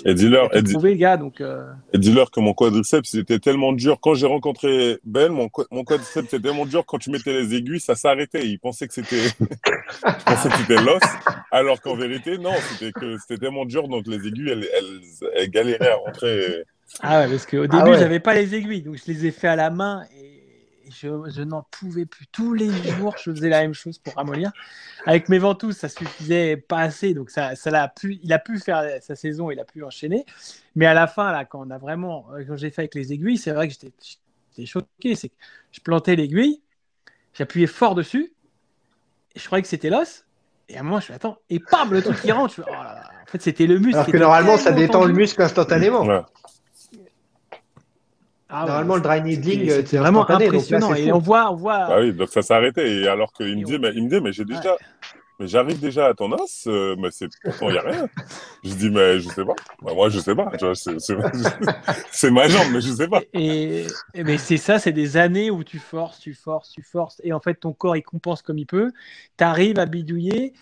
Et Il a dis-leur, tout prouvé, le gars. Donc, et dis-leur que mon quadriceps, il était tellement dur. Quand j'ai rencontré Ben, mon quadriceps, c'était tellement dur. Quand tu mettais les aiguilles, ça s'arrêtait. Il pensait que c'était, je ah pensais que ouais. c'était l'os. Alors qu'en vérité, non, c'était tellement dur. Donc les aiguilles, elles galéraient à rentrer. Ah ouais, parce qu'au Ah début, ouais. j'avais pas les aiguilles, donc je les ai fait à la main et je n'en pouvais plus. Tous les jours, je faisais la même chose pour ramollir. Avec mes ventouses, ça suffisait pas assez, donc il a pu faire sa saison, il a pu enchaîner. Mais à la fin, là, quand j'ai fait avec les aiguilles, c'est vrai que j'étais choqué. C'est que je plantais l'aiguille, j'appuyais fort dessus, et je croyais que c'était l'os. Et à un moment, je fais attends, et pam, le truc qui rentre. Je fais, oh là là. En fait, c'était le muscle Alors qui que était normalement, ça tellement détend le tendu. muscle instantanément. Ouais. Ah ouais, Normalement, le dry needling, c'était c'est vraiment instantané. Donc là, impressionnant. c'est Et fou. on voit, Bah oui, donc ça s'est arrêté. Et alors qu'il me et dit, on- mais ouais. mais j'arrive déjà à ton os, mais pourtant il y a rien. Je dis, mais je sais pas. Bah, moi, je sais pas. Tu vois, c'est ma jambe, mais je sais pas. Mais c'est ça, c'est des années où tu forces, tu forces, tu forces. Et en fait, ton corps, il compense comme il peut. Tu arrives à bidouiller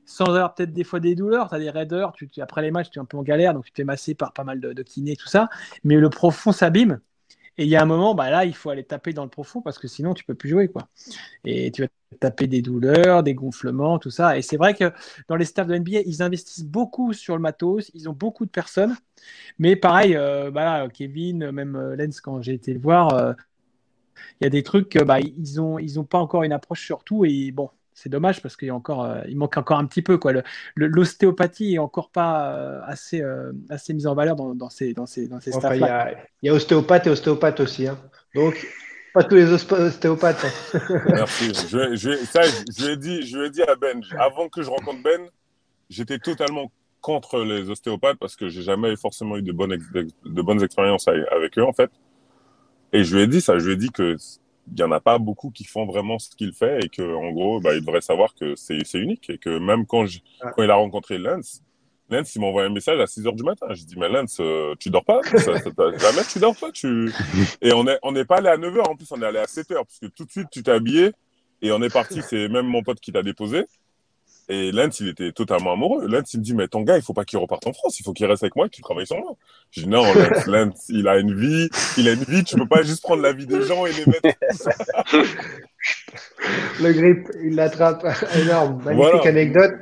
sans avoir peut-être des fois des douleurs. Tu as des raideurs. Après les matchs, tu es un peu en galère. Donc, tu te fais masser par pas mal de kinés, tout ça. Mais le profond s'abîme. Et il y a un moment, bah là, il faut aller taper dans le profond parce que sinon, tu peux plus jouer, quoi. Et tu vas taper des douleurs, des gonflements, tout ça. Et c'est vrai que dans les staffs de NBA, ils investissent beaucoup sur le matos. Ils ont beaucoup de personnes. Mais pareil, bah là, Kevin, même Lens, quand j'ai été le voir, il y a des trucs, bah, ils ont pas encore une approche sur tout. Et bon, c'est dommage parce il manque encore un petit peu, quoi. L'ostéopathie est encore pas assez mise en valeur dans ces Enfin, il y staffs-là, quoi. a, il y a ostéopathe et ostéopathe aussi, hein. Donc, pas tous les ostéopathes, hein. Merci. Je lui ai dit à Ben, avant que je rencontre Ben, j'étais totalement contre les ostéopathes parce que j'ai jamais forcément eu de bonnes expériences avec eux, en fait. Et je lui ai dit ça. Je lui ai dit que il y en a pas beaucoup qui font vraiment ce qu'il fait et que, en gros, bah, il devrait savoir que c'est unique et que même quand il a rencontré Lance, il m'a envoyé un message à 6 heures du matin. Je dis, mais Lance, tu dors pas? Jamais tu dors pas, Et on n'est pas allé à 9 heures. En plus, on est allé à 7 heures parce que tout de suite, tu t'es habillé et on est parti. C'est même mon pote qui t'a déposé. Et Lance, il était totalement amoureux. Lance, il me dit, mais ton gars, il faut pas qu'il reparte en France. Il faut qu'il reste avec moi et qu'il travaille sur moi. Je dis, non, Lance, il a une vie. Il a une vie. Tu peux pas juste prendre la vie des gens et les mettre. Le grip, il l'attrape. Énorme. Magnifique Voilà. anecdote.